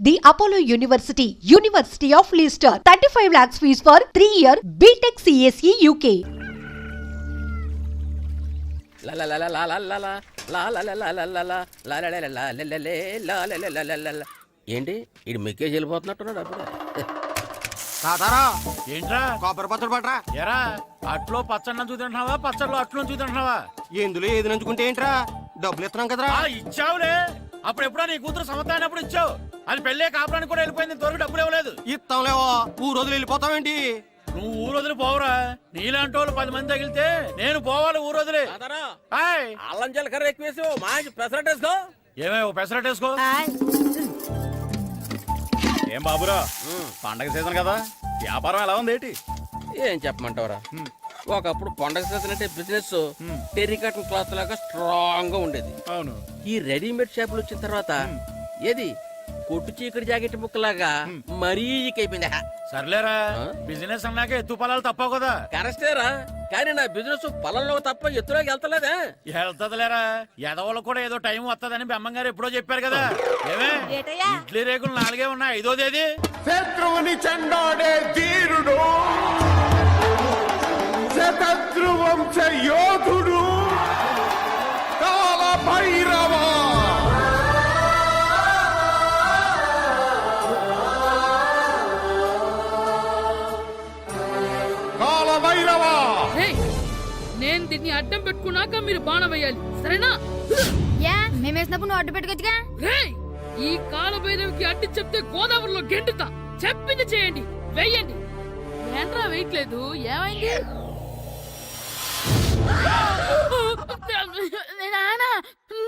The Apollo University, University of Leicester, 35 lakhs fees for 3-year BTech CSE UK. ఏంటి ఇది మెక్కేజ్ వెళ్ళిపోతున్నట్టున్నాడు అప్పుడే. తాతారా ఏంట్రా కొబ్బరి పచ్చడి పట్రా. ఎరా అట్లో పచ్చడి చూద్దాంటున్నావా పచ్చడిలో అట్లు చూద్దాంటున్నావా? ఎందులో ఏది నంచుకుంటే ఏంట్రా, డబ్బులు ఇస్తున్నాం కదరా. ఇచ్చావులే, అప్పుడు ఎప్పుడో నీ కూతురు సమతాయినప్పుడు ఇచ్చావు. అది పెళ్ళే కాపురానికి కూడా వెళ్ళిపోయింది, ఇంతవరకు డబ్బులు ఇవ్వలేదు. ఇస్తాంలేవో, ఊరు వదిలి వెళ్ళిపోతావేంటి? నువ్వు ఊరు వదిలి పోవురా, నీలాంటి వాళ్ళు 10 మంది తగిలితే నేను పోవాలి ఊరు వదిలి. అల్లం జీలకర్ర ఎక్కువ వేసి మంచి పెసరట్ వేసుకో. ఏమే ఓ పెసరట్ వేసుకో. ఏం బాబురా, పండగ సీజన్ కదా, వ్యాపారం ఎలా ఉంది ఏంటి? ఏం చెప్పమంటావురా, ఒకప్పుడు పండగ సీజన్ అంటే బిజినెస్ టెరికాటన్ క్లాత్ లాగా స్ట్రాంగ్ గా ఉండేది. అవును, ఈ రెడీమేడ్ షాపులు వచ్చిన తర్వాత ఏది కొట్టు చీకటి జాకెట్ ముక్కలాగా మరీ అయిపోయింది. సర్లేరా, బిజినెస్ అన్నాక ఎత్తు పొలాలు తప్పవు కదా. కరెక్టేరా, కానీ నా బిజినెస్ పొలంలో తప్ప ఎత్తులోకి వెళ్తలేదా? వెళ్తదిలేరా, ఎదవలు కూడా ఏదో టైం వస్తుందని బెమ్మం గారు ఎప్పుడో చెప్పారు కదా. ఏమే ఇడ్లీ రేకులు 4 ఉన్నాయి, 5వ తేదీ. శత్రువుని చెండాడే ధీరుడు, శతద్రు వంశ యోధుడు కాల భైరవ. కాల భైరవ, నేను దీన్ని అడ్డం పెట్టుకున్నాక మీరు బాణం వేయాలి, సరేనా? మేమేసినప్పుడు నువ్వు అడ్డు పెట్టుకోవచ్చుగా. ఈ కాలభైరవికి అడ్డు చెప్తే గోదావరిలో గెంటుతా. చెప్పింది చేయండి, వెయ్యండి. ఏంట్రా వేయట్లేదు, ఏమైంది?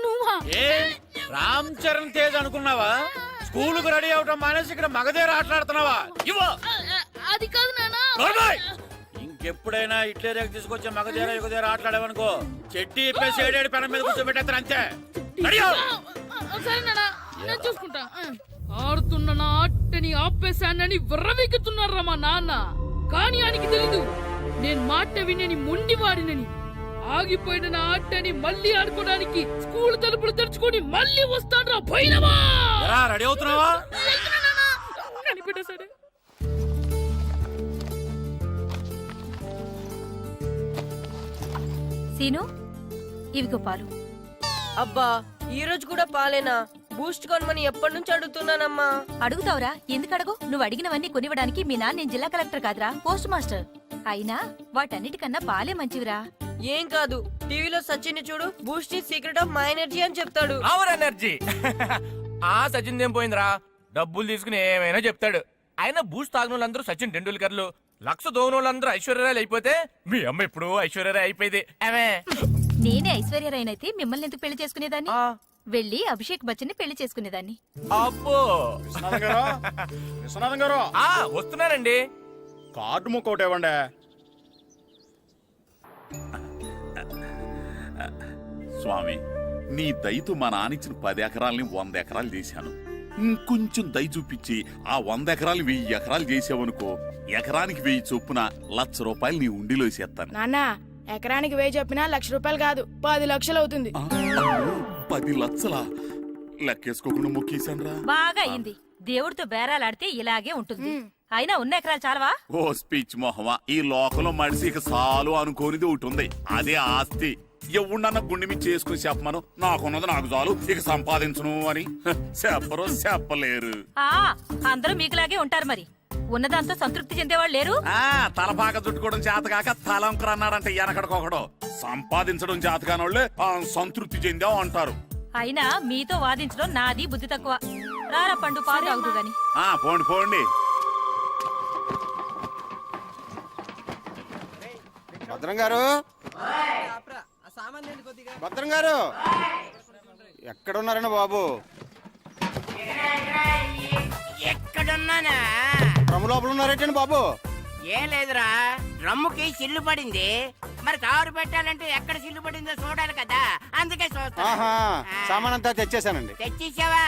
నువ్వా? రామ్ చరణ్ తేజ్ అనుకున్నావా? స్కూలుకు రెడీ అవటం మానేసి ఇక్కడ మగధీర ఆటలాడుతున్నావా? ఇవ్వు. అది కాదు నానా. ఇంకెప్పుడైనా ఇట్లే రేపు తీసుకొచ్చే మగధీర యుగధీర ఆటలాడేవనుకో, చెట్టి ఇప్పేసి 7 పెనం మీద కూర్చోబెట్టేస్తారు అంతే. సరే నానా, నేను చూసుకుంటా. ఆడుతున్న నా ఆటని ఆపేశానని విర్రవీగుతున్నారా మా నాన్న. కానీ ఆయనకి తెలీదు నేను మాట వినని మొండివాడినని. ఆగిపోయిన నా ఆటని మళ్ళీ ఆడుకోవడానికి స్కూల్ తలుపులు తెరుచుకొని మళ్ళీ వస్తాడ్రా భైరవా. రెడీ అవుతున్నావా? కనిపెట్టేశాడే. సీను, ఇవిగో పాలు. అబ్బా, ఈ రోజు కూడా పాలేనా? బూస్ట్ కొనమని ఎప్పటి నుంచి అడుగుతున్నానమ్మా. అడుగుతావురా, ఎందుకు అడగు? నువ్వు అడిగినవన్నీ కొనివ్వడానికి మీ నాన్న నేను జిల్లా కలెక్టర్ కాదురా, పోస్ట్ మాస్టర్. అయినా వాటన్నిటికన్నా పాలే మంచివిరా. ఏం కాదు, టీవీలో సచిన్ చూడు, Boost is secret of my energy అని చెప్తాడు. Our energy. ఆ సచిన్ ఏం పోయిందిరా, డబ్బులు తీసుకుని ఏమైనా చెప్తాడు. ఆయన బూస్ట్ తాగినోళ్ళందరూ సచిన్ టెండూల్కర్లు, లక్ష దోనోళ్ళందరూ ఐశ్వర్యరాయలు అయిపోతే మీ అమ్మ ఇప్పుడు ఐశ్వర్యరాయ్ అయిపోయింది. నేనే ఐశ్వర్యరాయనైతే మిమ్మల్ని ఎందుకు పెళ్లి చేసుకునేదాన్ని? వెళ్ళి అభిషేక్ బచ్చన్ ని పెళ్లి చేసుకునేదాన్ని. అబ్బో, విశ్వనాథం గారు వస్తున్నారండి. కార్డు ముక్క ఒకటి ఇవ్వండి. స్వామి, నీ దయతో మా నానిచ్చిన 10 ఎకరాలని 100 ఎకరాలు చేశాను. ఇంకొంచెం దయ చూపించి ఆ 100 ఎకరాలు 1000 ఎకరాలు చేసావనుకో, ఎకరానికి 1000 చొప్పున ₹1,00,000 నీ ఉండిలో వేసేస్తాను. నాన్న, ఎకరానికి 1000 చెప్పినా ₹1,00,000 కాదు, 10 లక్షలు అవుతుంది. 10 లక్షలా? లెక్కేసుకోకుండా మొక్కేశాను రా. బాగా అయింది. దేవుడితో బేరాలాడితే ఇలాగే ఉంటుంది. అయినా ఉన్న ఎకరాలు చాలవా? ఓ స్పీచ్ మొహమా, ఈ లోకంలో మనిషి ఇక చాలు అనుకోనిది ఒకటి ఉంది, అదే ఆస్తి. ఎవడన్నా గుండె మీద చేసుకుని చెప్పమను, నాకున్నది నాకు చాలు, ఇక సంపాదించను అని చెప్పరు, చెప్పలేరు. అందరూ మీకులాగే ఉంటారు మరి. ఉన్నదాంతో సంతృప్తి చెందేవాళ్ళు లేరు. తలపాక చుట్టుకోవడం చేతకాక తలంకర అన్నాడంటే వెనకడకొకడు. సంపాదించడం చేతకానోళ్ళే సంతృప్తి చెందావు అంటారు. అయినా మీతో వాదించడం నాది బుద్ధి తక్కువ. రారా పండు, పాలు అవుదు గాని. పోండి పోండి. భద్రం గారు, భద్రం గారు ఎక్కడున్నారండి బాబు? ఎక్కడున్నానా? డ్రమ్ము లోపల ఉన్నారేటండి బాబు? ఏం లేదురా, డ్రమ్ముకి సిల్లు పడింది. మరి కారు పెట్టాలంటే ఎక్కడ సిల్లు పడిందో చూడాలి కదా, అందుకే సామాన్ అంతా తెచ్చేసానండి. తెచ్చేసావా?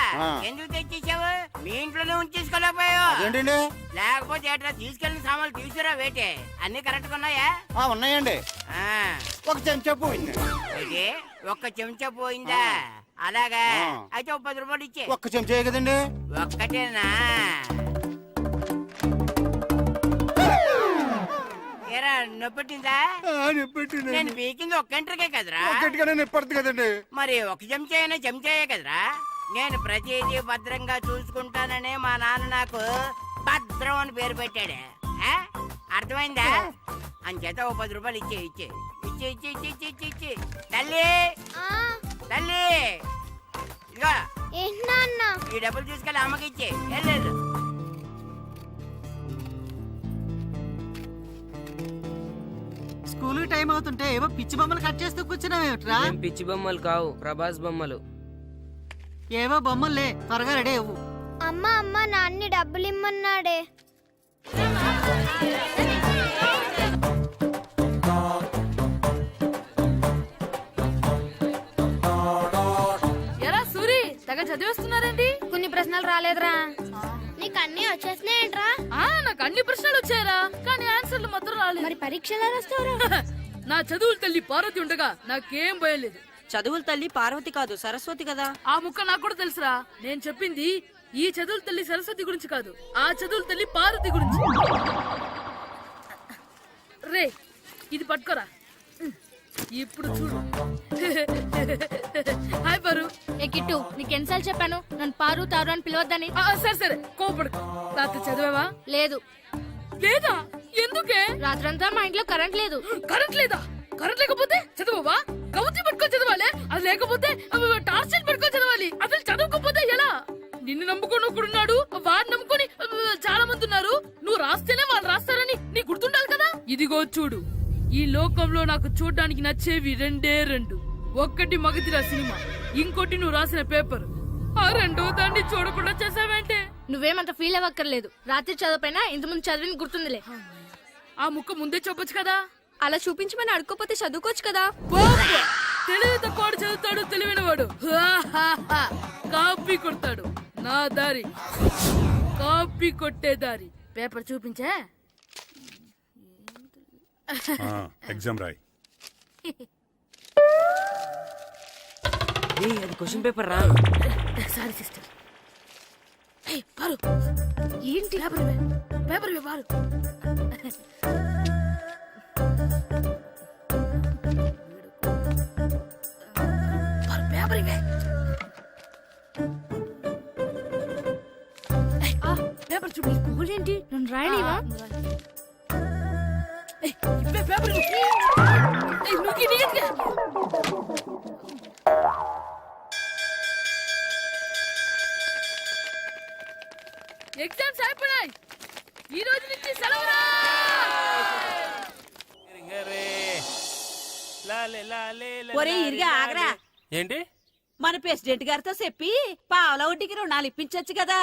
ఎందుకు తెచ్చేసావు? మీ ఇంట్లోనే ఉంచేసుకోలేకపోయావు ఏంటండి? లేకపోతే ఎట్లా తీసుకెళ్లిన సామాన్లు తీసుకురా వేటే. అన్ని కరెక్ట్ గా ఉన్నాయా? ఉన్నాయండి. ఒక చెంచా పోయింది. ఒక్క చెంచా పోయిందా? అలాగా ఆ. అయితే 10 రూపాయలు ఇచ్చే. ఒక్క చెంచా కదండి. ఒక్కటేనా? ఏరా నొప్పెట్టిందా? నేను పీకింది ఒక్క గంటకే కదరా. ఒక్కటిగానే నిప్పడుతుంది కదండి. మరి ఒక చెంచా అయినా చెంచాయే కదరా. నేను ప్రతిదీ భద్రంగా చూసుకుంటాననే మా నాన్న నాకు భద్రం అని పేరు పెట్టాడు. ఆ? అర్థమైందా? అంచేత 10 రూపాయలు ఇచ్చే. ఇచ్చే. తల్లి తల్లి ఇదిగో ఈ డబ్బులు తీసుకెళ్ళి అమ్మకి ఇచ్చే. వెళ్ళు. స్కూల్ టైం అవుతుంటే ఏవో పిచ్చి బొమ్మలు కట్ చేస్తూ కూర్చున్నావేమిట్రా? పిచ్చి బొమ్మలు కావు, ప్రభాస్ బొమ్మలు. ఏవో బొమ్మలే, త్వరగా రెడీ అవ్వు. అమ్మ నాన్ని డబ్బులు ఇమ్మన్నాడే. ఎరా సూరి, తెగ చదివేస్తున్నారండి. కొన్ని ప్రశ్నలు రాలేదురా. నీకు అన్ని వచ్చేసినాయంట్రా? నాకు అన్ని ప్రశ్నలు వచ్చాయరా, కానీ ఆన్సర్లు మాత్రం రాలేదు. మరి పరీక్షలు రాస్తావురా? నా చదువుల తల్లి పార్వతి ఉండగా నాకేం భయం లేదు. చదువుల తల్లి పార్వతి కాదు, సరస్వతి కదా. ఆ ముక్క నాకు కూడా తెలుసురా. నేను చెప్పింది ఈ చదువుల తల్లి సరస్వతి గురించి కాదు, ఆ చదువుల తల్లి పార్వతి గురించి. రే ఇది పట్టుకోరా. ఇప్పుడు చూడు. హాయ్ పారు. ఏ కిట్టు, నీకు ఎన్నిసార్లు చెప్పాను నన్ను పారు తారు అని పిలవద్దని? సరే కోపడకు. రాత్రి చదివావా? లేదు. లేదా? ఎందుకే? రాత్రంతా మా ఇంట్లో కరెంట్ లేదు. కరెంట్ లేదా? కరెంట్ లేకపోతే చదవవా? కవచి పట్టుకొని చదవాలి. అది లేకపోతే టార్చ్ లైట్ పట్టుకొని చదవాలి. అసలు చదవకపోతే ఎలా? నిన్ను నమ్ముకొని ఒకడున్నాడు, వాడిని నమ్ముకొని చాలా మంది ఉన్నారు. నువ్వు రాస్తేనే వాళ్ళు రాస్తారని నీ గుర్తుండాలి కదా. ఇదిగో చూడు, ఈ లోకంలో నాకు చూడడానికి నచ్చేవి రెండే రెండు. ఒక్కటి మగతిరా సినిమా, ఇంకోటి నువ్వు రాసిన పేపర్. ఆ రెండో దాన్ని చూడకుండా చేసావేంటే? నువ్వేమంత ఫీల్ అవ్వక్కర్లేదు. రాత్రి చదవపోయినా ఇంతకుముందు చదివిన గుర్తుందిలే. ఆ ముక్క ముందే చెప్పొచ్చు కదా. అలా చూపించమని అడుక్కోపోతే చదువుకోవచ్చు కదా. తెలివి తక్కువ చదువుతాడు, తెలివినవాడు కాపీ కొడతాడు. నా దారి కాపీ కొట్టే దారి. పేపర్ చూపించే. ఎగ్జామ్ రాయి. అది క్వశ్చన్ పేపర్ రా. Sorry sister. పారు, ఏంటి పేపర్ పారు. పేపర్ ఇవే. పేపర్ చూపి. స్కూల్ ఏంటి నన్ను రాయలేవా? పేపర్ ఎగ్జామ్స్ అయిపోయినాయి. ఈ రోజు నుంచి సెలవురా. ఒరే ఇరిగా ఆగరా. ఏంటి? మన ప్రెసిడెంట్ గారితో చెప్పి పావలా వడ్డీకి రుణాలు ఇప్పించొచ్చు కదా.